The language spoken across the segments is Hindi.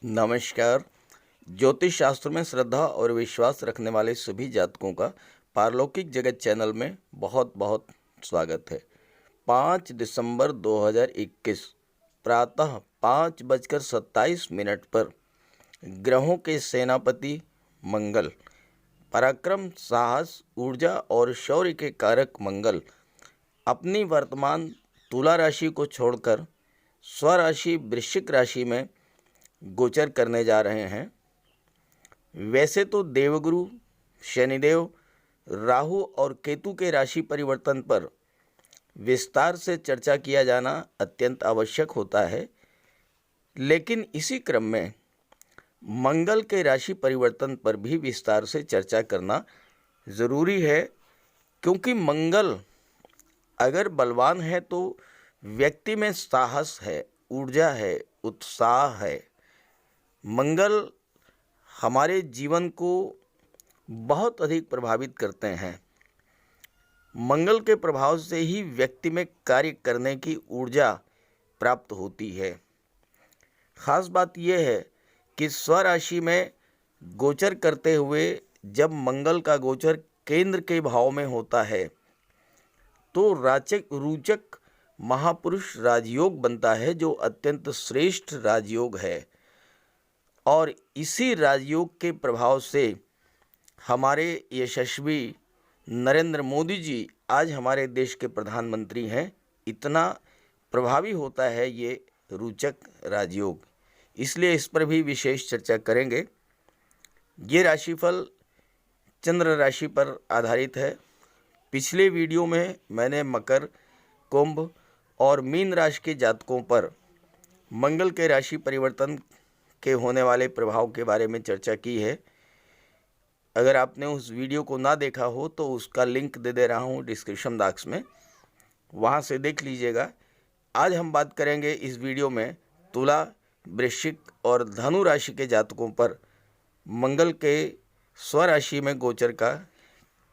नमस्कार। ज्योतिष शास्त्र में श्रद्धा और विश्वास रखने वाले सभी जातकों का पारलौकिक जगत चैनल में बहुत बहुत स्वागत है। 5 दिसंबर 2021 प्रातः 5:27 पर ग्रहों के सेनापति मंगल, पराक्रम, साहस, ऊर्जा और शौर्य के कारक मंगल अपनी वर्तमान तुला राशि को छोड़कर स्वराशि वृश्चिक राशि में गोचर करने जा रहे हैं। वैसे तो देवगुरु शनिदेव, राहु और केतु के राशि परिवर्तन पर विस्तार से चर्चा किया जाना अत्यंत आवश्यक होता है, लेकिन इसी क्रम में मंगल के राशि परिवर्तन पर भी विस्तार से चर्चा करना ज़रूरी है, क्योंकि मंगल अगर बलवान है तो व्यक्ति में साहस है, ऊर्जा है, उत्साह है। मंगल हमारे जीवन को बहुत अधिक प्रभावित करते हैं। मंगल के प्रभाव से ही व्यक्ति में कार्य करने की ऊर्जा प्राप्त होती है। खास बात यह है कि स्वराशि में गोचर करते हुए जब मंगल का गोचर केंद्र के भाव में होता है तो रोचक महापुरुष राजयोग बनता है, जो अत्यंत श्रेष्ठ राजयोग है। और इसी राजयोग के प्रभाव से हमारे यशस्वी नरेंद्र मोदी जी आज हमारे देश के प्रधानमंत्री हैं। इतना प्रभावी होता है ये रोचक राजयोग, इसलिए इस पर भी विशेष चर्चा करेंगे। ये राशिफल चंद्र राशि पर आधारित है। पिछले वीडियो में मैंने मकर, कुंभ और मीन राशि के जातकों पर मंगल के राशि परिवर्तन के होने वाले प्रभाव के बारे में चर्चा की है। अगर आपने उस वीडियो को ना देखा हो तो उसका लिंक दे रहा हूँ डिस्क्रिप्शन बॉक्स में, वहाँ से देख लीजिएगा। आज हम बात करेंगे इस वीडियो में तुला, वृश्चिक और धनु राशि के जातकों पर मंगल के स्वराशि में गोचर का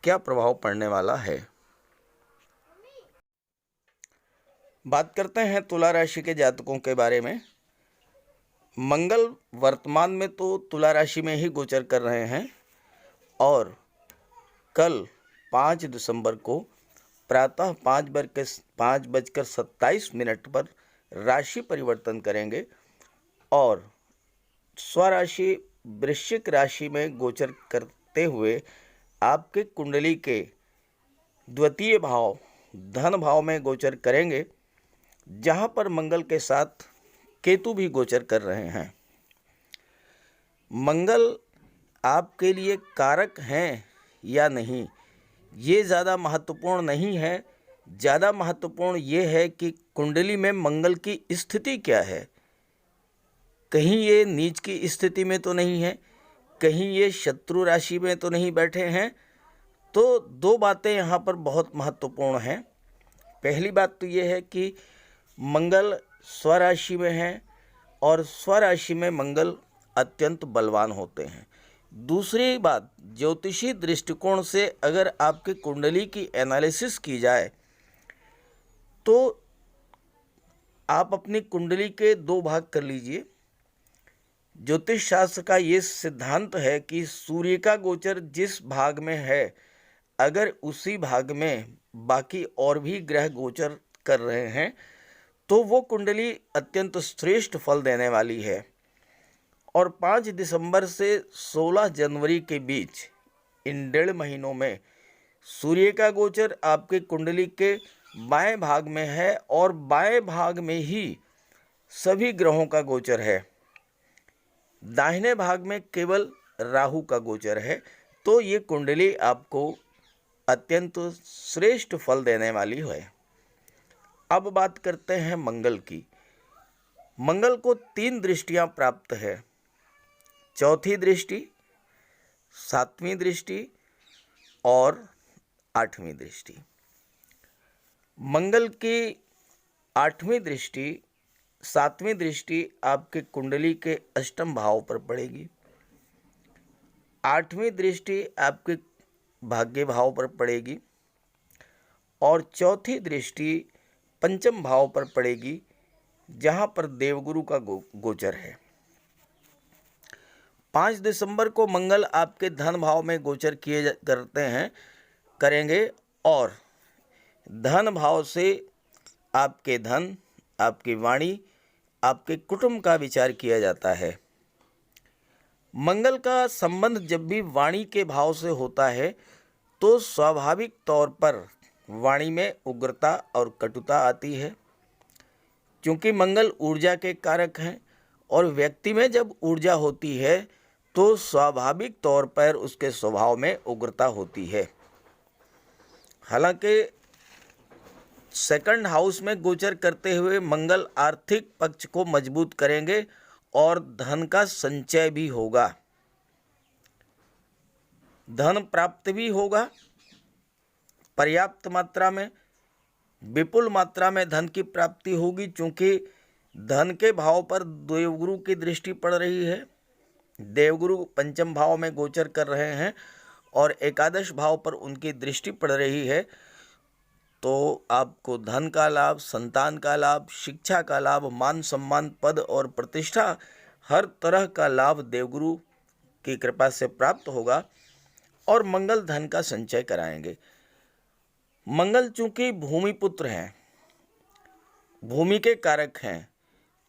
क्या प्रभाव पड़ने वाला है। बात करते हैं तुला राशि के जातकों के बारे में। मंगल वर्तमान में तो तुला राशि में ही गोचर कर रहे हैं और कल 5 दिसंबर को प्रातः 5:27 पर राशि परिवर्तन करेंगे और स्वराशि वृश्चिक राशि में गोचर करते हुए आपके कुंडली के द्वितीय भाव धन भाव में गोचर करेंगे, जहां पर मंगल के साथ केतु भी गोचर कर रहे हैं। मंगल आपके लिए कारक हैं या नहीं, ये ज़्यादा महत्वपूर्ण नहीं है। ज़्यादा महत्वपूर्ण ये है कि कुंडली में मंगल की स्थिति क्या है। कहीं ये नीच की स्थिति में तो नहीं है, कहीं ये शत्रु राशि में तो नहीं बैठे हैं। तो दो बातें यहाँ पर बहुत महत्वपूर्ण हैं। पहली बात तो ये है कि मंगल स्वराशि में है और स्वराशि में मंगल अत्यंत बलवान होते हैं। दूसरी बात, ज्योतिषी दृष्टिकोण से अगर आपके कुंडली की एनालिसिस की जाए तो आप अपनी कुंडली के दो भाग कर लीजिए। ज्योतिष शास्त्र का ये सिद्धांत है कि सूर्य का गोचर जिस भाग में है, अगर उसी भाग में बाकी और भी ग्रह गोचर कर रहे हैं तो वो कुंडली अत्यंत श्रेष्ठ फल देने वाली है। और 5 दिसंबर से 16 जनवरी के बीच इन 1.5 महीनों में सूर्य का गोचर आपके कुंडली के बाएं भाग में है और बाएं भाग में ही सभी ग्रहों का गोचर है। दाहिने भाग में केवल राहु का गोचर है। तो ये कुंडली आपको अत्यंत श्रेष्ठ फल देने वाली है। अब बात करते हैं मंगल की। मंगल को 3 दृष्टियां प्राप्त है, चौथी दृष्टि, 7वीं दृष्टि और 8वीं दृष्टि। मंगल की 8वीं दृष्टि, 7वीं दृष्टि आपके कुंडली के अष्टम भाव पर पड़ेगी। 8वीं दृष्टि आपके भाग्य भाव पर पड़ेगी और चौथी दृष्टि पंचम भाव पर पड़ेगी, जहाँ पर देवगुरु का गोचर है। 5 दिसंबर को मंगल आपके धन भाव में गोचर करेंगे और धन भाव से आपके धन, आपकी वाणी, आपके कुटुंब का विचार किया जाता है। मंगल का संबंध जब भी वाणी के भाव से होता है तो स्वाभाविक तौर पर वाणी में उग्रता और कटुता आती है, क्योंकि मंगल ऊर्जा के कारक हैं और व्यक्ति में जब ऊर्जा होती है तो स्वाभाविक तौर पर उसके स्वभाव में उग्रता होती है। हालांकि सेकंड हाउस में गोचर करते हुए मंगल आर्थिक पक्ष को मजबूत करेंगे और धन का संचय भी होगा, धन प्राप्त भी होगा। पर्याप्त मात्रा में, विपुल मात्रा में धन की प्राप्ति होगी, क्योंकि धन के भाव पर देवगुरु की दृष्टि पड़ रही है। देवगुरु पंचम भाव में गोचर कर रहे हैं और एकादश भाव पर उनकी दृष्टि पड़ रही है, तो आपको धन का लाभ, संतान का लाभ, शिक्षा का लाभ, मान सम्मान, पद और प्रतिष्ठा, हर तरह का लाभ देवगुरु की कृपा से प्राप्त होगा और मंगल धन का संचय कराएंगे। मंगल चूंकि भूमि पुत्र हैं, भूमि के कारक हैं,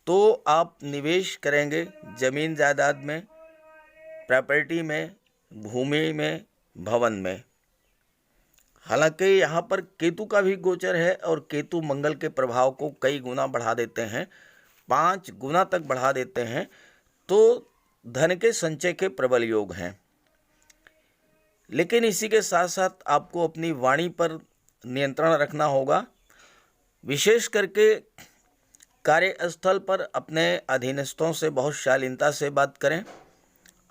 तो आप निवेश करेंगे जमीन जायदाद में, प्रॉपर्टी में, भूमि में, भवन में। हालांकि यहाँ पर केतु का भी गोचर है और केतु मंगल के प्रभाव को कई गुना बढ़ा देते हैं, 5 गुना तक बढ़ा देते हैं, तो धन के संचय के प्रबल योग हैं। लेकिन इसी के साथ साथ आपको अपनी वाणी पर नियंत्रण रखना होगा। विशेष करके कार्यस्थल पर अपने अधीनस्थों से बहुत शालीनता से बात करें।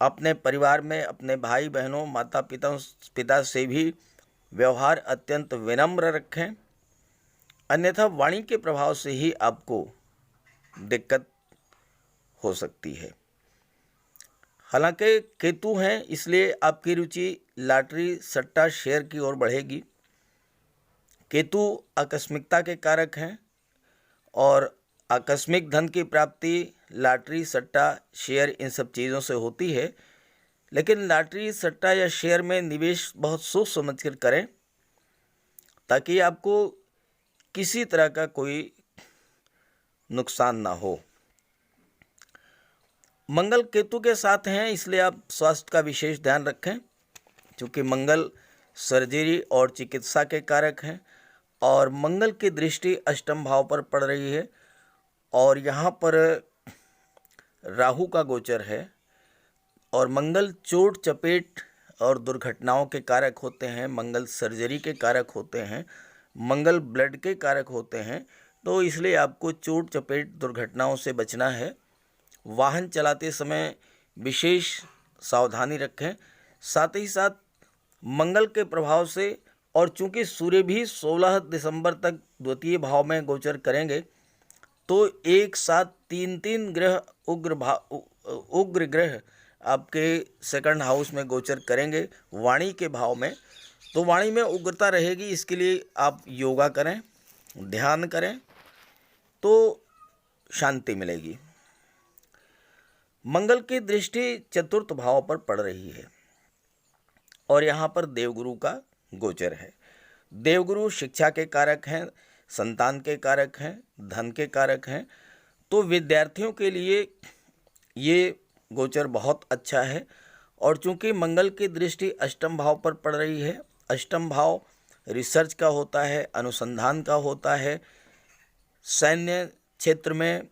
अपने परिवार में अपने भाई बहनों, माता पिता से भी व्यवहार अत्यंत विनम्र रखें, अन्यथा वाणी के प्रभाव से ही आपको दिक्कत हो सकती है। हालांकि केतु हैं, इसलिए आपकी रुचि लॉटरी, सट्टा, शेयर की ओर बढ़ेगी। केतु आकस्मिकता के कारक हैं और आकस्मिक धन की प्राप्ति लॉटरी, सट्टा, शेयर इन सब चीज़ों से होती है। लेकिन लॉटरी, सट्टा या शेयर में निवेश बहुत सोच समझ कर करें, ताकि आपको किसी तरह का कोई नुकसान ना हो। मंगल केतु के साथ हैं, इसलिए आप स्वास्थ्य का विशेष ध्यान रखें, क्योंकि मंगल सर्जरी और चिकित्सा के कारक हैं और मंगल की दृष्टि अष्टम भाव पर पड़ रही है और यहाँ पर राहु का गोचर है। और मंगल चोट चपेट और दुर्घटनाओं के कारक होते हैं, मंगल सर्जरी के कारक होते हैं, मंगल ब्लड के कारक होते हैं, तो इसलिए आपको चोट चपेट दुर्घटनाओं से बचना है। वाहन चलाते समय विशेष सावधानी रखें। साथ ही साथ मंगल के प्रभाव से, और चूंकि सूर्य भी 16 दिसंबर तक द्वितीय भाव में गोचर करेंगे, तो एक साथ 3 ग्रह उग्र ग्रह आपके सेकंड हाउस में गोचर करेंगे वाणी के भाव में, तो वाणी में उग्रता रहेगी। इसके लिए आप योगा करें, ध्यान करें, तो शांति मिलेगी। मंगल की दृष्टि चतुर्थ भाव पर पड़ रही है और यहाँ पर देवगुरु का गोचर है। देवगुरु शिक्षा के कारक हैं, संतान के कारक हैं, धन के कारक हैं, तो विद्यार्थियों के लिए ये गोचर बहुत अच्छा है। और चूंकि मंगल की दृष्टि अष्टम भाव पर पड़ रही है, अष्टम भाव रिसर्च का होता है, अनुसंधान का होता है, सैन्य क्षेत्र में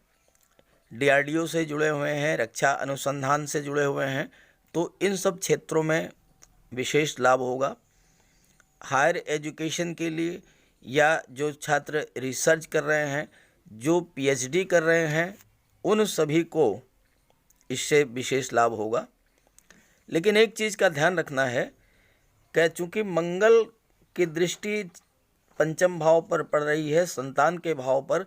DRDO से जुड़े हुए हैं, रक्षा अनुसंधान से जुड़े हुए हैं, तो इन सब क्षेत्रों में विशेष लाभ होगा। हायर एजुकेशन के लिए या जो छात्र रिसर्च कर रहे हैं, जो PhD कर रहे हैं, उन सभी को इससे विशेष लाभ होगा। लेकिन एक चीज़ का ध्यान रखना है कि चूँकि मंगल की दृष्टि पंचम भाव पर पड़ रही है, संतान के भाव पर,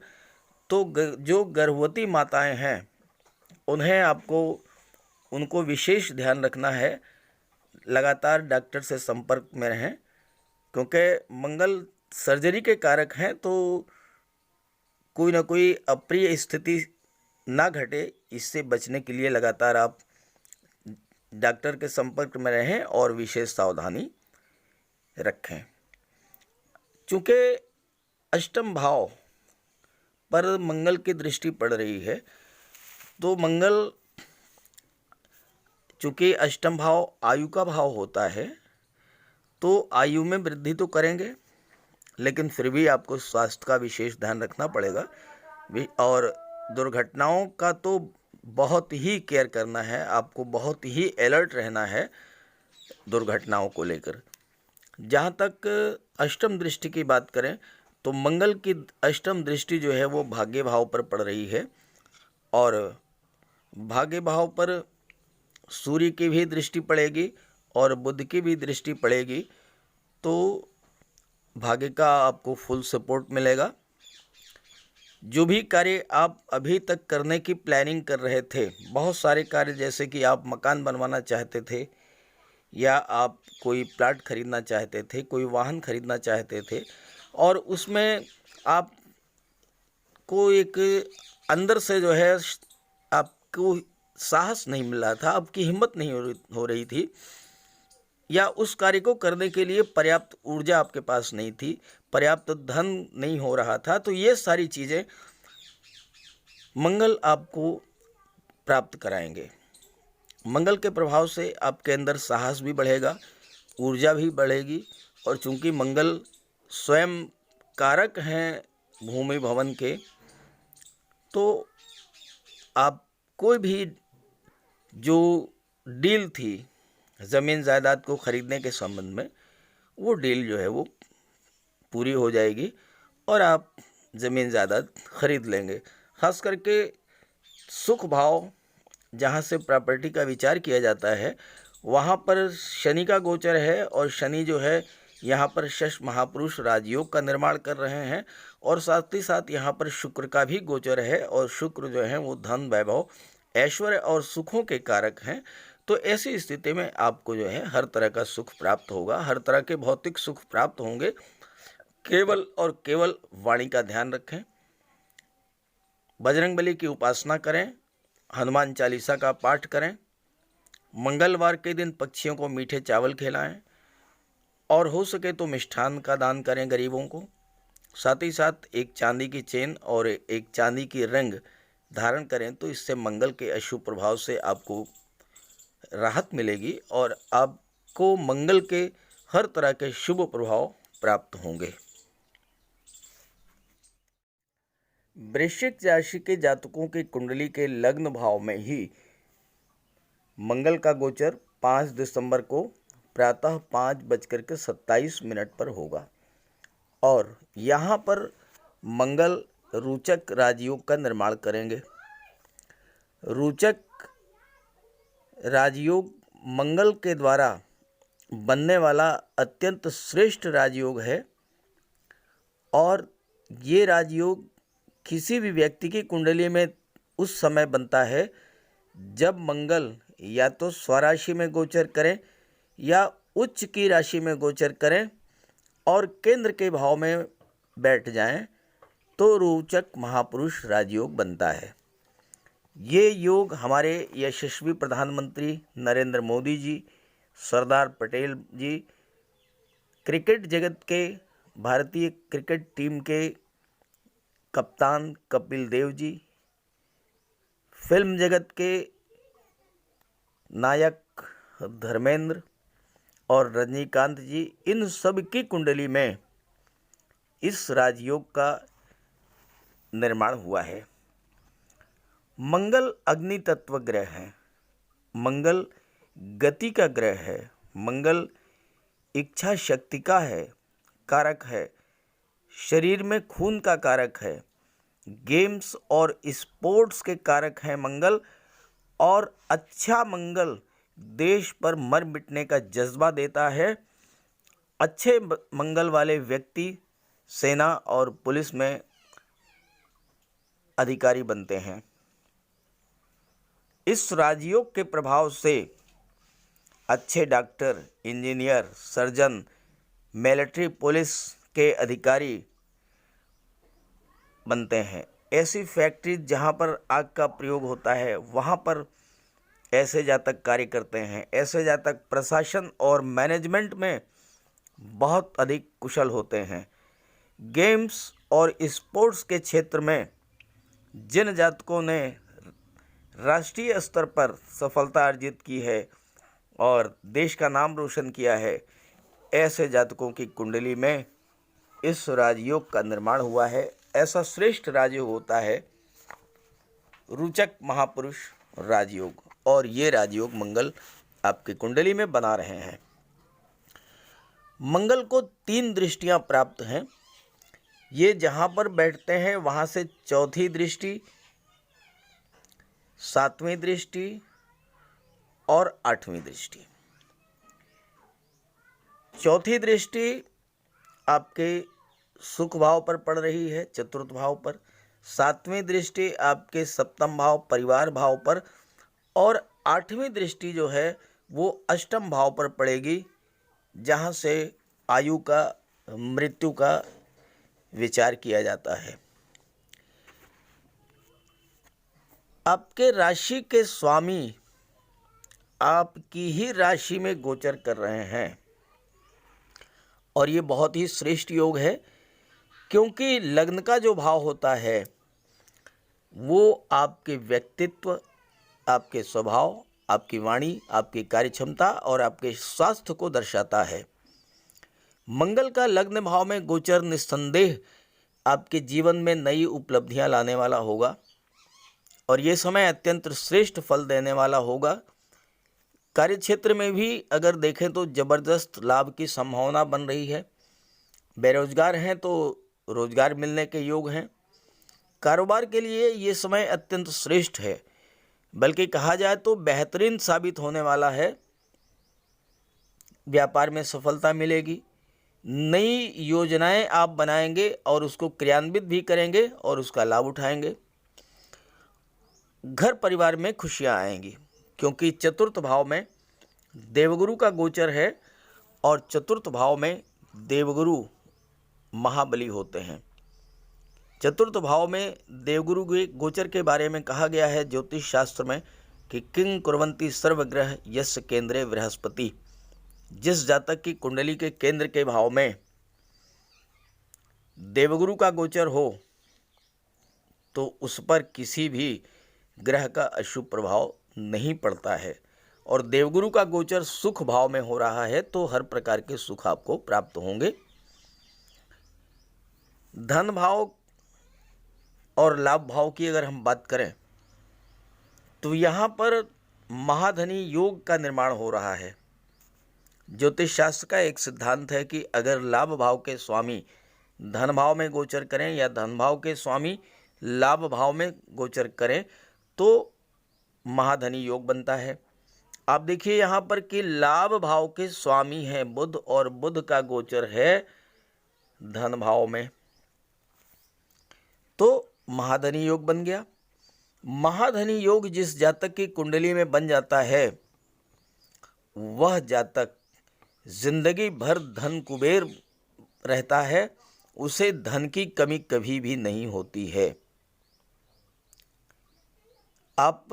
तो जो गर्भवती माताएं हैं उनको विशेष ध्यान रखना है। लगातार डॉक्टर से संपर्क में रहें, क्योंकि मंगल सर्जरी के कारक हैं, तो कोई ना कोई अप्रिय स्थिति ना घटे, इससे बचने के लिए लगातार आप डॉक्टर के संपर्क में रहें और विशेष सावधानी रखें। चूँकि अष्टम भाव पर मंगल की दृष्टि पड़ रही है, तो मंगल चूँकि अष्टम भाव आयु का भाव होता है, तो आयु में वृद्धि तो करेंगे, लेकिन फिर भी आपको स्वास्थ्य का विशेष ध्यान रखना पड़ेगा। और दुर्घटनाओं का तो बहुत ही केयर करना है, आपको बहुत ही अलर्ट रहना है दुर्घटनाओं को लेकर। जहाँ तक अष्टम दृष्टि की बात करें, तो मंगल की अष्टम दृष्टि जो है वो भाग्य भाव पर पड़ रही है, और भाग्य भाव पर सूर्य की भी दृष्टि पड़ेगी और बुध की भी दृष्टि पड़ेगी, तो भाग्य का आपको फुल सपोर्ट मिलेगा। जो भी कार्य आप अभी तक करने की प्लानिंग कर रहे थे, बहुत सारे कार्य, जैसे कि आप मकान बनवाना चाहते थे, या आप कोई प्लाट खरीदना चाहते थे, कोई वाहन खरीदना चाहते थे, और उसमें आपको एक अंदर से जो है आपको साहस नहीं मिल रहा था, आपकी हिम्मत नहीं हो रही थी, या उस कार्य को करने के लिए पर्याप्त ऊर्जा आपके पास नहीं थी, पर्याप्त धन नहीं हो रहा था, तो ये सारी चीज़ें मंगल आपको प्राप्त कराएंगे। मंगल के प्रभाव से आपके अंदर साहस भी बढ़ेगा, ऊर्जा भी बढ़ेगी, और चूंकि मंगल स्वयं कारक हैं भूमि भवन के, तो आप कोई भी जो डील थी ज़मीन जायदाद को खरीदने के संबंध में, वो डील जो है वो पूरी हो जाएगी और आप ज़मीन जायदाद खरीद लेंगे। खास करके सुख भाव, जहाँ से प्रॉपर्टी का विचार किया जाता है, वहाँ पर शनि का गोचर है, और शनि जो है यहाँ पर शश महापुरुष राजयोग का निर्माण कर रहे हैं, और साथ ही साथ यहाँ पर शुक्र का भी गोचर है, और शुक्र जो है वो धन, वैभव, ऐश्वर्य और सुखों के कारक हैं। तो ऐसी स्थिति में आपको जो है हर तरह का सुख प्राप्त होगा, हर तरह के भौतिक सुख प्राप्त होंगे। केवल और केवल वाणी का ध्यान रखें, बजरंगबली की उपासना करें, हनुमान चालीसा का पाठ करें, मंगलवार के दिन पक्षियों को मीठे चावल खिलाएं, और हो सके तो मिष्ठान का दान करें गरीबों को। साथ ही साथ एक चांदी की चेन और एक चांदी की रिंग धारण करें, तो इससे मंगल के अशुभ प्रभाव से आपको राहत मिलेगी और आपको मंगल के हर तरह के शुभ प्रभाव प्राप्त होंगे। वृश्चिक राशि के जातकों की कुंडली के लग्न भाव में ही मंगल का गोचर 5 दिसंबर को प्रातः 5:27 पर होगा, और यहाँ पर मंगल रोचक राजयोग का निर्माण करेंगे। रोचक राजयोग मंगल के द्वारा बनने वाला अत्यंत श्रेष्ठ राजयोग है, और ये राजयोग किसी भी व्यक्ति की कुंडली में उस समय बनता है जब मंगल या तो स्वराशि में गोचर करें या उच्च की राशि में गोचर करें और केंद्र के भाव में बैठ जाएं, तो रोचक महापुरुष राजयोग बनता है। ये योग हमारे यशस्वी प्रधानमंत्री नरेंद्र मोदी जी, सरदार पटेल जी, क्रिकेट जगत के, भारतीय क्रिकेट टीम के कप्तान कपिल देव जी, फिल्म जगत के नायक धर्मेंद्र और रजनीकांत जी, इन सब की कुंडली में इस राजयोग का निर्माण हुआ है। मंगल अग्नि तत्व ग्रह है, मंगल गति का ग्रह है, मंगल इच्छा शक्ति का है, कारक है, शरीर में खून का कारक है, गेम्स और स्पोर्ट्स के कारक हैं मंगल, और अच्छा मंगल देश पर मर मिटने का जज्बा देता है। अच्छे मंगल वाले व्यक्ति सेना और पुलिस में अधिकारी बनते हैं। इस राजयोग के प्रभाव से अच्छे doctor, engineer, surgeon, military police के अधिकारी बनते हैं। ऐसी फैक्ट्री जहाँ पर आग का प्रयोग होता है, वहाँ पर ऐसे जातक कार्य करते हैं। ऐसे जातक प्रशासन और मैनेजमेंट में बहुत अधिक कुशल होते हैं। गेम्स और स्पोर्ट्स के क्षेत्र में जिन जातकों ने राष्ट्रीय स्तर पर सफलता अर्जित की है और देश का नाम रोशन किया है, ऐसे जातकों की कुंडली में इस राजयोग का निर्माण हुआ है। ऐसा श्रेष्ठ राजयोग होता है रुचक महापुरुष राजयोग, और ये राजयोग मंगल आपकी कुंडली में बना रहे हैं। मंगल को 3 दृष्टियां प्राप्त हैं। ये जहां पर बैठते हैं वहां से चौथी दृष्टि, 7वीं दृष्टि और 8वीं दृष्टि। चौथी दृष्टि आपके सुख भाव पर पड़ रही है, चतुर्थ भाव पर। 7वीं दृष्टि आपके सप्तम भाव परिवार भाव पर, और 8वीं दृष्टि जो है वो अष्टम भाव पर पड़ेगी, जहाँ से आयु का, मृत्यु का विचार किया जाता है। आपके राशि के स्वामी आपकी ही राशि में गोचर कर रहे हैं, और ये बहुत ही श्रेष्ठ योग है, क्योंकि लग्न का जो भाव होता है वो आपके व्यक्तित्व, आपके स्वभाव, आपकी वाणी, आपकी कार्यक्षमता और आपके स्वास्थ्य को दर्शाता है। मंगल का लग्न भाव में गोचर निस्संदेह आपके जीवन में नई उपलब्धियां लाने वाला होगा, और ये समय अत्यंत श्रेष्ठ फल देने वाला होगा। कार्यक्षेत्र में भी अगर देखें तो ज़बरदस्त लाभ की संभावना बन रही है। बेरोजगार हैं तो रोजगार मिलने के योग हैं। कारोबार के लिए ये समय अत्यंत श्रेष्ठ है, बल्कि कहा जाए तो बेहतरीन साबित होने वाला है। व्यापार में सफलता मिलेगी, नई योजनाएं आप बनाएंगे और उसको क्रियान्वित भी करेंगे और उसका लाभ उठाएंगे। घर परिवार में खुशियां आएंगी, क्योंकि चतुर्थ भाव में देवगुरु का गोचर है, और चतुर्थ भाव में देवगुरु महाबली होते हैं। चतुर्थ भाव में देवगुरु के गोचर के बारे में कहा गया है ज्योतिष शास्त्र में कि किंग कुर्वन्ति सर्वग्रह यस्य केंद्रे बृहस्पति। जिस जातक की कुंडली के केंद्र के भाव में देवगुरु का गोचर हो तो उस पर किसी भी ग्रह का अशुभ प्रभाव नहीं पड़ता है, और देवगुरु का गोचर सुख भाव में हो रहा है तो हर प्रकार के सुख आपको प्राप्त होंगे। धन भाव और लाभ भाव की अगर हम बात करें तो यहाँ पर महाधनी योग का निर्माण हो रहा है। ज्योतिष शास्त्र का एक सिद्धांत है कि अगर लाभ भाव के स्वामी धन भाव में गोचर करें या धन भाव के स्वामी लाभ भाव में गोचर करें तो महाधनी योग बनता है। आप देखिए यहाँ पर कि लाभ भाव के स्वामी हैं बुध, और बुध का गोचर है धन भाव में, तो महाधनी योग बन गया। महाधनी योग जिस जातक की कुंडली में बन जाता है वह जातक जिंदगी भर धन कुबेर रहता है, उसे धन की कमी कभी भी नहीं होती है। आप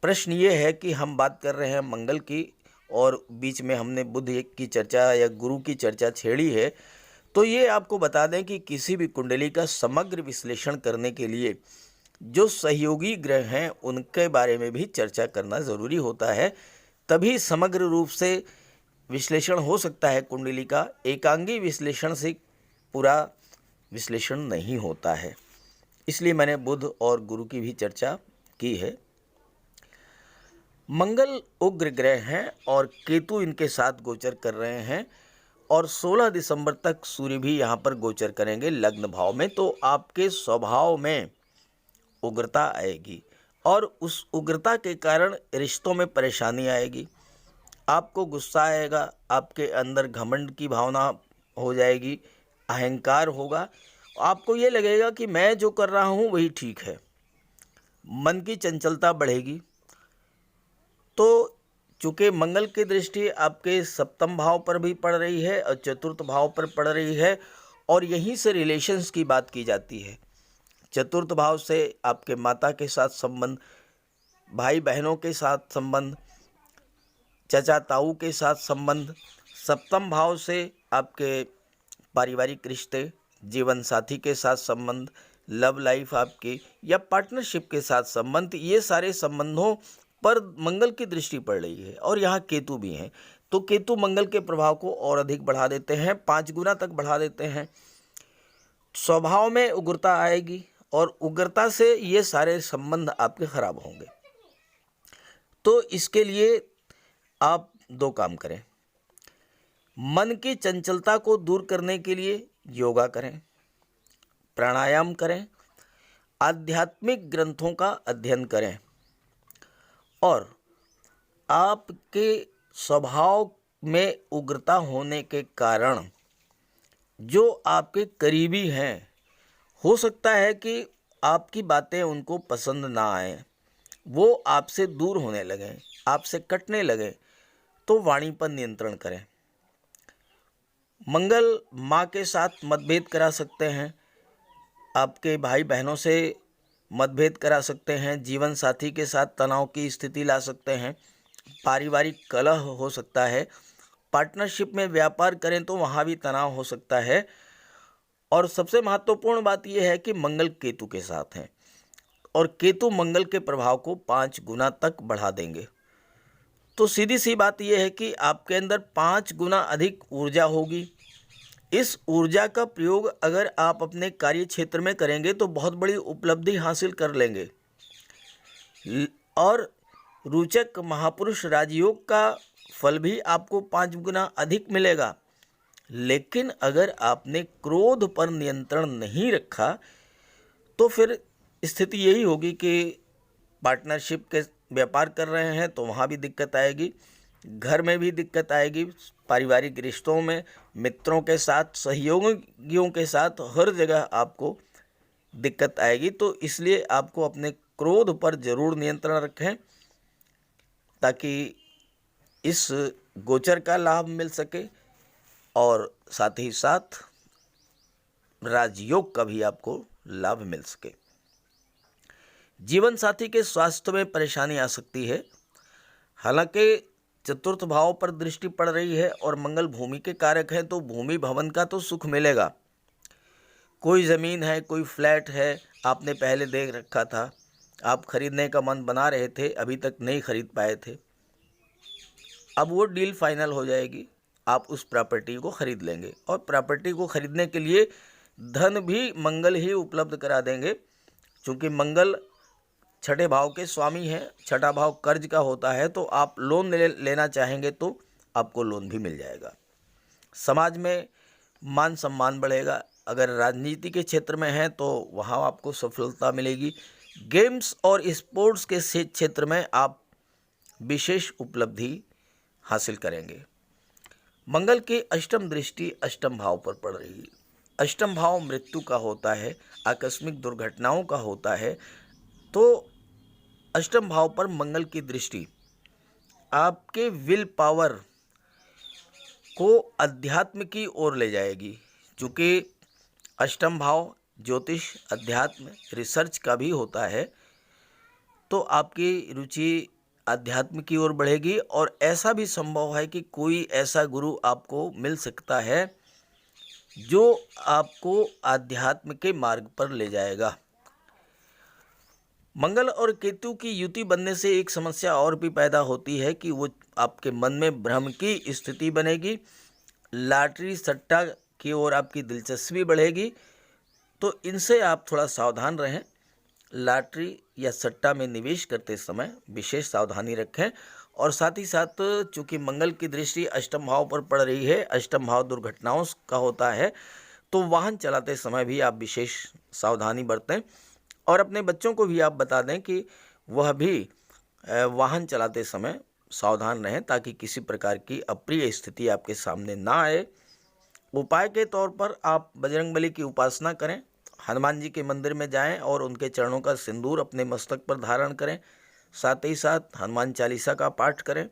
प्रश्न ये है कि हम बात कर रहे हैं मंगल की और बीच में हमने बुध की चर्चा या गुरु की चर्चा छेड़ी है, तो ये आपको बता दें कि किसी भी कुंडली का समग्र विश्लेषण करने के लिए जो सहयोगी ग्रह हैं उनके बारे में भी चर्चा करना ज़रूरी होता है, तभी समग्र रूप से विश्लेषण हो सकता है कुंडली का। एकांगी विश्लेषण से पूरा विश्लेषण नहीं होता है, इसलिए मैंने बुध और गुरु की भी चर्चा की है। मंगल उग्र ग्रह हैं और केतु इनके साथ गोचर कर रहे हैं, और 16 दिसंबर तक सूर्य भी यहाँ पर गोचर करेंगे लग्न भाव में। तो आपके स्वभाव में उग्रता आएगी, और उस उग्रता के कारण रिश्तों में परेशानी आएगी। आपको गुस्सा आएगा, आपके अंदर घमंड की भावना हो जाएगी, अहंकार होगा, आपको ये लगेगा कि मैं जो कर रहा हूँ वही ठीक है। मन की चंचलता बढ़ेगी। तो चूँकि मंगल की दृष्टि आपके सप्तम भाव पर भी पड़ रही है और चतुर्थ भाव पर पड़ रही है, और यहीं से रिलेशंस की बात की जाती है। चतुर्थ भाव से आपके माता के साथ संबंध, भाई बहनों के साथ संबंध, चाचा ताऊ के साथ संबंध, सप्तम भाव से आपके पारिवारिक रिश्ते, जीवन साथी के साथ संबंध, लव लाइफ आपकी या पार्टनरशिप के साथ संबंध, ये सारे संबंधों पर मंगल की दृष्टि पड़ रही है और यहाँ केतु भी हैं। तो केतु मंगल के प्रभाव को और अधिक बढ़ा देते हैं, 5 गुना तक बढ़ा देते हैं। स्वभाव में उग्रता आएगी और उग्रता से ये सारे संबंध आपके खराब होंगे। तो इसके लिए आप 2 काम करें। मन की चंचलता को दूर करने के लिए योगा करें, प्राणायाम करें, आध्यात्मिक ग्रंथों का अध्ययन करें और आपके स्वभाव में उग्रता होने के कारण जो आपके करीबी हैं, हो सकता है कि आपकी बातें उनको पसंद ना आए, वो आपसे दूर होने लगें, आपसे कटने लगें, तो वाणी पर नियंत्रण करें। मंगल माँ के साथ मतभेद करा सकते हैं, आपके भाई बहनों से मतभेद करा सकते हैं, जीवन साथी के साथ तनाव की स्थिति ला सकते हैं, पारिवारिक कलह हो सकता है, पार्टनरशिप में व्यापार करें तो वहाँ भी तनाव हो सकता है। और सबसे महत्वपूर्ण बात यह है कि मंगल केतु के साथ हैं और केतु मंगल के प्रभाव को 5 गुना तक बढ़ा देंगे। तो सीधी सी बात यह है कि आपके अंदर 5 गुना अधिक ऊर्जा होगी। इस ऊर्जा का प्रयोग अगर आप अपने कार्य क्षेत्र में करेंगे तो बहुत बड़ी उपलब्धि हासिल कर लेंगे और रोचक महापुरुष राजयोग का फल भी आपको 5 गुना अधिक मिलेगा। लेकिन अगर आपने क्रोध पर नियंत्रण नहीं रखा तो फिर स्थिति यही होगी कि पार्टनरशिप के व्यापार कर रहे हैं तो वहाँ भी दिक्कत आएगी, घर में भी दिक्कत आएगी, पारिवारिक रिश्तों में, मित्रों के साथ, सहयोगियों के साथ, हर जगह आपको दिक्कत आएगी। तो इसलिए आपको अपने क्रोध पर जरूर नियंत्रण रखें ताकि इस गोचर का लाभ मिल सके और साथ ही साथ राजयोग का भी आपको लाभ मिल सके। जीवन साथी के स्वास्थ्य में परेशानी आ सकती है, हालांकि चतुर्थ भाव पर दृष्टि पड़ रही है और मंगल भूमि के कारक है, तो भूमि भवन का तो सुख मिलेगा। कोई ज़मीन है, कोई फ्लैट है, आपने पहले देख रखा था, आप खरीदने का मन बना रहे थे, अभी तक नहीं खरीद पाए थे, अब वो डील फाइनल हो जाएगी, आप उस प्रॉपर्टी को खरीद लेंगे। और प्रॉपर्टी को खरीदने के लिए धन भी मंगल ही उपलब्ध करा देंगे, क्योंकि मंगल 6ठे भाव के स्वामी हैं। 6ठा भाव कर्ज का होता है, तो आप लोन लेना चाहेंगे तो आपको लोन भी मिल जाएगा। समाज में मान सम्मान बढ़ेगा, अगर राजनीति के क्षेत्र में हैं तो वहाँ आपको सफलता मिलेगी। गेम्स और स्पोर्ट्स के क्षेत्र में आप विशेष उपलब्धि हासिल करेंगे। मंगल की अष्टम दृष्टि अष्टम भाव पर पड़ रही है। अष्टम भाव मृत्यु का होता है, आकस्मिक दुर्घटनाओं का होता है, तो अष्टम भाव पर मंगल की दृष्टि आपके विल पावर को अध्यात्म की ओर ले जाएगी। चूँकि अष्टम भाव ज्योतिष, अध्यात्म, रिसर्च का भी होता है, तो आपकी रुचि अध्यात्म की ओर बढ़ेगी और ऐसा भी संभव है कि कोई ऐसा गुरु आपको मिल सकता है जो आपको अध्यात्म के मार्ग पर ले जाएगा। मंगल और केतु की युति बनने से एक समस्या और भी पैदा होती है कि वो आपके मन में भ्रम की स्थिति बनेगी, लॉटरी सट्टा की ओर आपकी दिलचस्पी बढ़ेगी, तो इनसे आप थोड़ा सावधान रहें। लॉटरी या सट्टा में निवेश करते समय विशेष सावधानी रखें और साथ ही साथ चूँकि मंगल की दृष्टि अष्टम भाव पर पड़ रही है, अष्टम भाव दुर्घटनाओं का होता है, तो वाहन चलाते समय भी आप विशेष सावधानी बरतें और अपने बच्चों को भी आप बता दें कि वह भी वाहन चलाते समय सावधान रहें ताकि किसी प्रकार की अप्रिय स्थिति आपके सामने ना आए। उपाय के तौर पर आप बजरंगबली की उपासना करें, हनुमान जी के मंदिर में जाएं और उनके चरणों का सिंदूर अपने मस्तक पर धारण करें, साथ ही साथ हनुमान चालीसा का पाठ करें।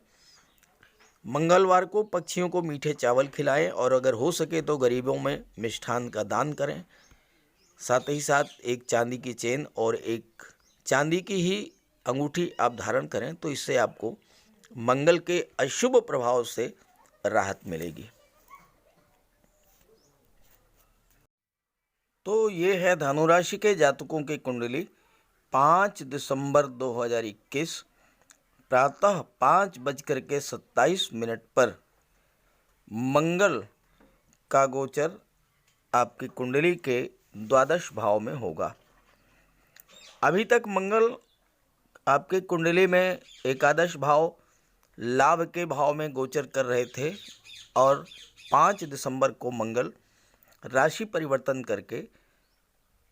मंगलवार को पक्षियों को मीठे चावल खिलाएं और अगर हो सके तो गरीबों में मिष्ठान का दान करें। साथ ही साथ एक चांदी की चेन और एक चांदी की ही अंगूठी आप धारण करें तो इससे आपको मंगल के अशुभ प्रभाव से राहत मिलेगी। तो ये है धनु राशि के जातकों की कुंडली 5 दिसंबर 2021 प्रातः 5:27 पर मंगल का गोचर आपकी कुंडली के द्वादश भाव में होगा। अभी तक मंगल आपके कुंडली में एकादश भाव लाभ के भाव में गोचर कर रहे थे और 5 दिसंबर को मंगल राशि परिवर्तन करके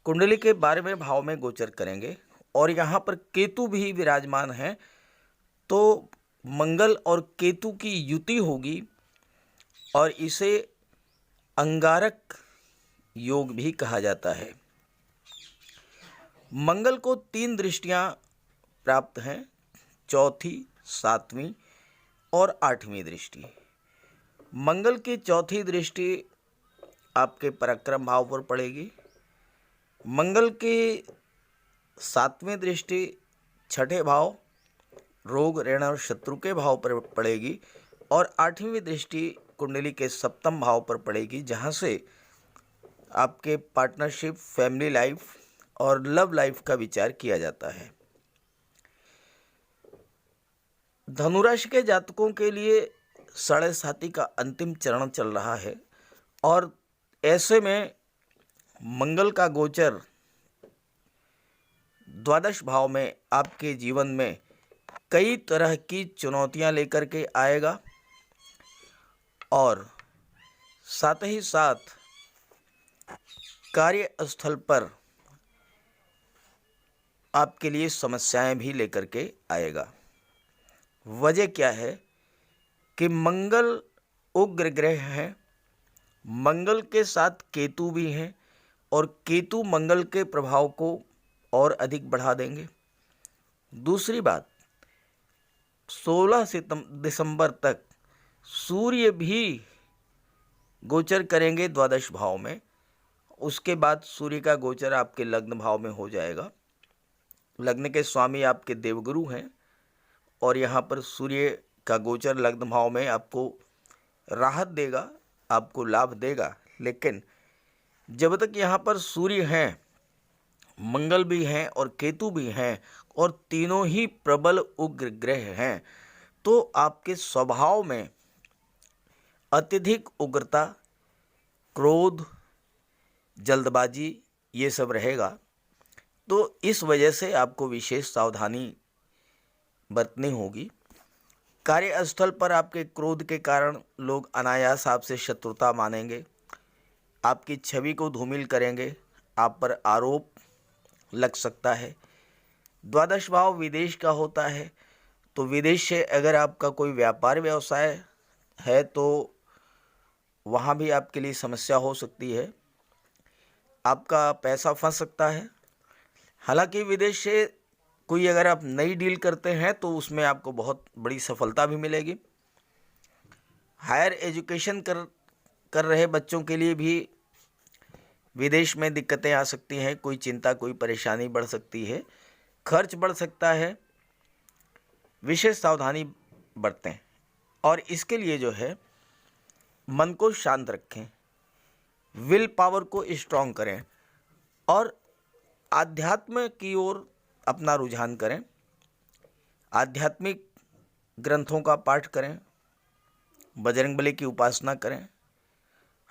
कुंडली के 12वें भाव में गोचर करेंगे और यहाँ पर केतु भी विराजमान है। तो मंगल और केतु की युति होगी और इसे अंगारक योग भी कहा जाता है। मंगल को 3 दृष्टियां प्राप्त हैं, चौथी, 7वीं और 8वीं दृष्टि। मंगल की चौथी दृष्टि आपके पराक्रम भाव पर पड़ेगी, मंगल की 7वीं दृष्टि छठे भाव रोग ऋण और शत्रु के भाव पर पड़ेगी और 8वीं दृष्टि कुंडली के 7वें भाव पर पड़ेगी, जहां से आपके पार्टनरशिप, फैमिली लाइफ और लव लाइफ का विचार किया जाता है। धनुराशि के जातकों के लिए साढ़े साती का अंतिम चरण चल रहा है और ऐसे में मंगल का गोचर द्वादश भाव में आपके जीवन में कई तरह की चुनौतियां लेकर के आएगा और साथ ही साथ कार्यस्थल पर आपके लिए समस्याएं भी लेकर के आएगा। वजह क्या है कि मंगल उग्र ग्रह है, मंगल के साथ केतु भी हैं और केतु मंगल के प्रभाव को और अधिक बढ़ा देंगे। दूसरी बात, 16 दिसंबर तक सूर्य भी गोचर करेंगे द्वादश भाव में। उसके बाद सूर्य का गोचर आपके लग्न भाव में हो जाएगा। लग्न के स्वामी आपके देवगुरु हैं और यहाँ पर सूर्य का गोचर लग्न भाव में आपको राहत देगा, आपको लाभ देगा। लेकिन जब तक यहाँ पर सूर्य हैं, मंगल भी हैं और केतु भी हैं और तीनों ही प्रबल उग्र ग्रह हैं, तो आपके स्वभाव में अत्यधिक उग्रता, क्रोध, जल्दबाजी ये सब रहेगा। तो इस वजह से आपको विशेष सावधानी बरतनी होगी। कार्यस्थल पर आपके क्रोध के कारण लोग अनायास आपसे शत्रुता मानेंगे, आपकी छवि को धूमिल करेंगे, आप पर आरोप लग सकता है। द्वादश भाव विदेश का होता है, तो विदेश से अगर आपका कोई व्यापार व्यवसाय है तो वहाँ भी आपके लिए समस्या हो सकती है, आपका पैसा फंस सकता है। हालांकि विदेश से कोई अगर आप नई डील करते हैं तो उसमें आपको बहुत बड़ी सफलता भी मिलेगी। हायर एजुकेशन कर रहे बच्चों के लिए भी विदेश में दिक्कतें आ सकती हैं, कोई चिंता, कोई परेशानी बढ़ सकती है, खर्च बढ़ सकता है। विशेष सावधानी बरतें और इसके लिए जो है मन को शांत रखें, विल पावर को स्ट्रॉन्ग करें और आध्यात्म की ओर अपना रुझान करें। आध्यात्मिक ग्रंथों का पाठ करें, बजरंगबली की उपासना करें,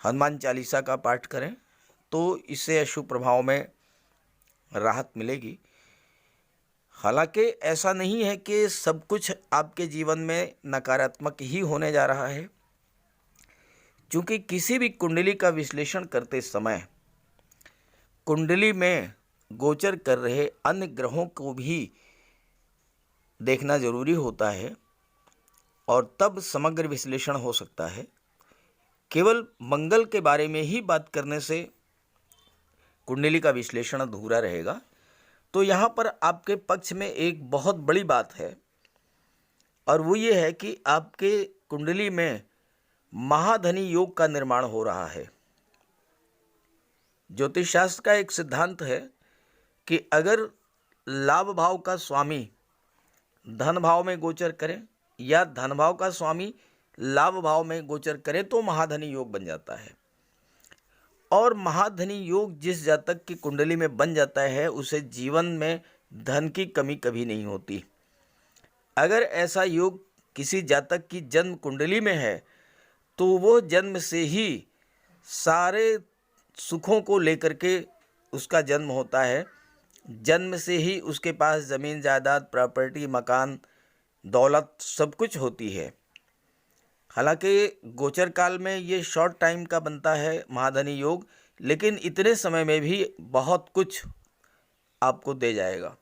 हनुमान चालीसा का पाठ करें, तो इससे अशुभ प्रभाव में राहत मिलेगी। हालांकि ऐसा नहीं है कि सब कुछ आपके जीवन में नकारात्मक ही होने जा रहा है, क्योंकि किसी भी कुंडली का विश्लेषण करते समय कुंडली में गोचर कर रहे अन्य ग्रहों को भी देखना जरूरी होता है और तब समग्र विश्लेषण हो सकता है। केवल मंगल के बारे में ही बात करने से कुंडली का विश्लेषण अधूरा रहेगा। तो यहाँ पर आपके पक्ष में एक बहुत बड़ी बात है और वो ये है कि आपके कुंडली में महाधनी योग का निर्माण हो रहा है। ज्योतिष शास्त्र का एक सिद्धांत है कि अगर लाभ भाव का स्वामी धन भाव में गोचर करें या धन भाव का स्वामी लाभ भाव में गोचर करें तो महाधनी योग बन जाता है। और महाधनी योग जिस जातक की कुंडली में बन जाता है उसे जीवन में धन की कमी कभी नहीं होती। अगर ऐसा योग किसी जातक की जन्म कुंडली में है तो वो जन्म से ही सारे सुखों को लेकर के उसका जन्म होता है। जन्म से ही उसके पास ज़मीन जायदाद, प्रॉपर्टी, मकान, दौलत सब कुछ होती है। हालांकि गोचर काल में ये शॉर्ट टाइम का बनता है महाधनी योग, लेकिन इतने समय में भी बहुत कुछ आपको दे जाएगा।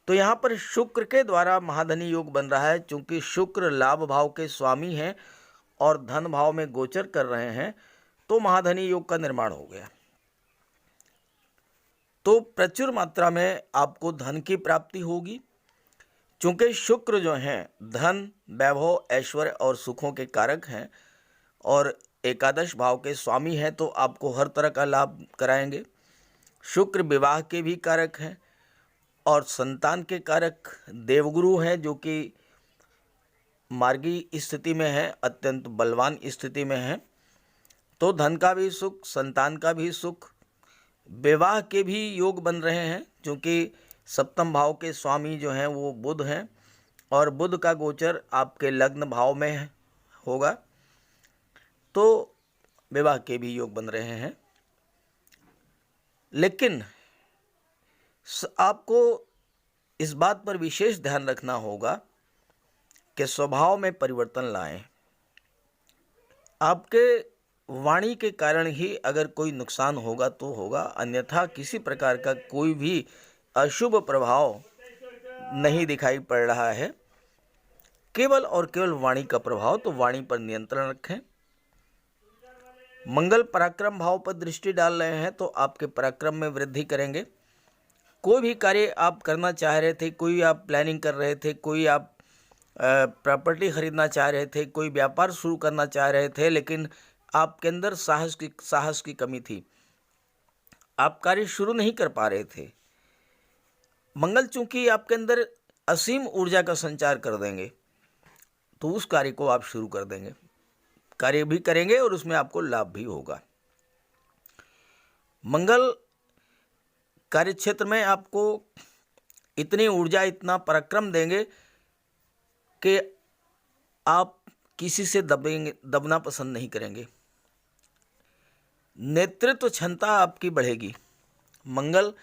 तो यहाँ पर शुक्र के द्वारा महाधनी योग बन रहा है। चूँकि शुक्र लाभ भाव के स्वामी हैं और धन भाव में गोचर कर रहे हैं तो महाधनी योग का निर्माण हो गया। तो प्रचुर मात्रा में आपको धन की प्राप्ति होगी। चूँकि शुक्र जो हैं धन, वैभव, ऐश्वर्य और सुखों के कारक हैं और एकादश भाव के स्वामी हैं तो आपको हर तरह का लाभ कराएंगे। शुक्र विवाह के भी कारक हैं और संतान के कारक देवगुरु हैं जो कि मार्गी स्थिति में है, अत्यंत बलवान स्थिति में है। तो धन का भी सुख, संतान का भी सुख, विवाह के भी योग बन रहे हैं। क्योंकि सप्तम भाव के स्वामी जो हैं वो बुध हैं और बुध का गोचर आपके लग्न भाव में होगा तो विवाह के भी योग बन रहे हैं। लेकिन आपको इस बात पर विशेष ध्यान रखना होगा कि स्वभाव में परिवर्तन लाएं। आपके वाणी के कारण ही अगर कोई नुकसान होगा तो होगा, अन्यथा किसी प्रकार का कोई भी अशुभ प्रभाव नहीं दिखाई पड़ रहा है। केवल और केवल वाणी का प्रभाव, तो वाणी पर नियंत्रण रखें। मंगल पराक्रम भाव पर दृष्टि डाल रहे हैं तो आपके पराक्रम में वृद्धि करेंगे। कोई भी कार्य आप करना चाह रहे थे, कोई आप प्लानिंग कर रहे थे, कोई आप प्रॉपर्टी खरीदना चाह रहे थे, कोई व्यापार शुरू करना चाह रहे थे, लेकिन आपके अंदर साहस की कमी थी, आप कार्य शुरू नहीं कर पा रहे थे। मंगल चूंकि आपके अंदर असीम ऊर्जा का संचार कर देंगे तो उस कार्य को आप शुरू कर देंगे, कार्य भी करेंगे और उसमें आपको लाभ भी होगा। मंगल कार्य क्षेत्र में आपको इतनी ऊर्जा, इतना पराक्रम देंगे कि आप किसी से दबना पसंद नहीं करेंगे। नेतृत्व क्षमता आपकी बढ़ेगी। मंगल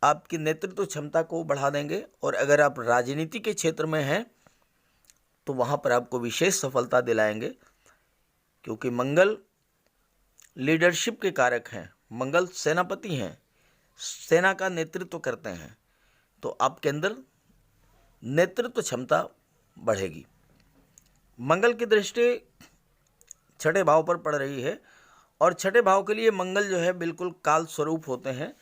आपकी नेतृत्व क्षमता को बढ़ा देंगे और अगर आप राजनीति के क्षेत्र में हैं तो वहाँ पर आपको विशेष सफलता दिलाएंगे, क्योंकि मंगल लीडरशिप के कारक हैं। मंगल सेनापति हैं, सेना का नेतृत्व करते हैं, तो आपके अंदर नेतृत्व क्षमता बढ़ेगी। मंगल की दृष्टि छठे भाव पर पड़ रही है और छठे भाव के लिए मंगल जो है बिल्कुल काल स्वरूप होते हैं।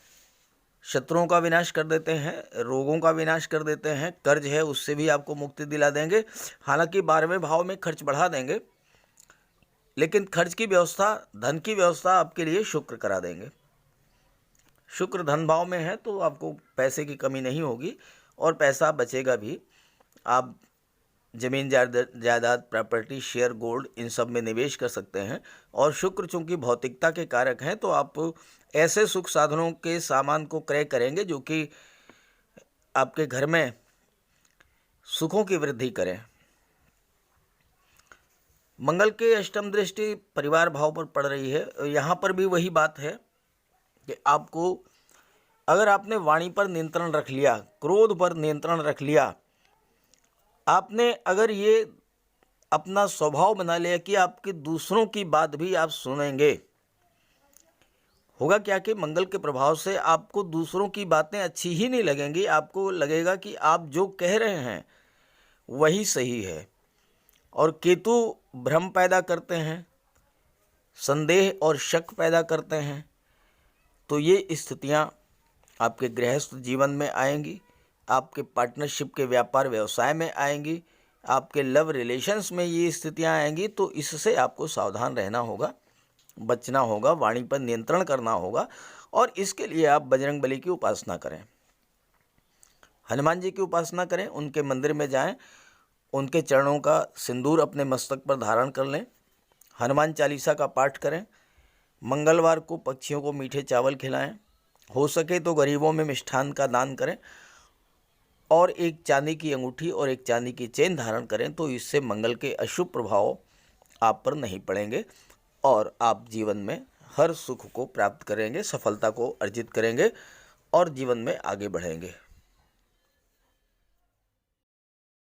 शत्रुओं का विनाश कर देते हैं, रोगों का विनाश कर देते हैं, कर्ज है उससे भी आपको मुक्ति दिला देंगे। हालांकि 12वें भाव में खर्च बढ़ा देंगे, लेकिन खर्च की व्यवस्था, धन की व्यवस्था आपके लिए शुक्र करा देंगे। शुक्र धन भाव में है तो आपको पैसे की कमी नहीं होगी और पैसा बचेगा भी। आप जमीन जायदाद, प्रॉपर्टी, शेयर, गोल्ड इन सब में निवेश कर सकते हैं। और शुक्र चूंकि भौतिकता के कारक हैं तो आप ऐसे सुख साधनों के सामान को क्रय करेंगे जो कि आपके घर में सुखों की वृद्धि करें। मंगल के अष्टम दृष्टि परिवार भाव पर पड़ रही है। यहाँ पर भी वही बात है कि आपको, अगर आपने वाणी पर नियंत्रण रख लिया, क्रोध पर नियंत्रण रख लिया, आपने अगर ये अपना स्वभाव बना लिया कि आपकी दूसरों की बात भी आप सुनेंगे, होगा क्या कि मंगल के प्रभाव से आपको दूसरों की बातें अच्छी ही नहीं लगेंगी। आपको लगेगा कि आप जो कह रहे हैं वही सही है। और केतु भ्रम पैदा करते हैं, संदेह और शक पैदा करते हैं, तो ये स्थितियां आपके गृहस्थ जीवन में आएंगी, आपके पार्टनरशिप के व्यापार व्यवसाय में आएंगी, आपके लव रिलेशंस में ये स्थितियां आएंगी। तो इससे आपको सावधान रहना होगा, बचना होगा, वाणी पर नियंत्रण करना होगा और इसके लिए आप बजरंग बली की उपासना करें। हनुमान जी की उपासना करें, उनके मंदिर में जाएं, उनके चरणों का सिंदूर अपने मस्तक पर धारण कर लें, हनुमान चालीसा का पाठ करें, मंगलवार को पक्षियों को मीठे चावल खिलाएं, हो सके तो गरीबों में मिष्ठान का दान करें और एक चांदी की अंगूठी और एक चांदी की चेन धारण करें, तो इससे मंगल के अशुभ प्रभाव आप पर नहीं पड़ेंगे और आप जीवन में हर सुख को प्राप्त करेंगे, सफलता को अर्जित करेंगे और जीवन में आगे बढ़ेंगे।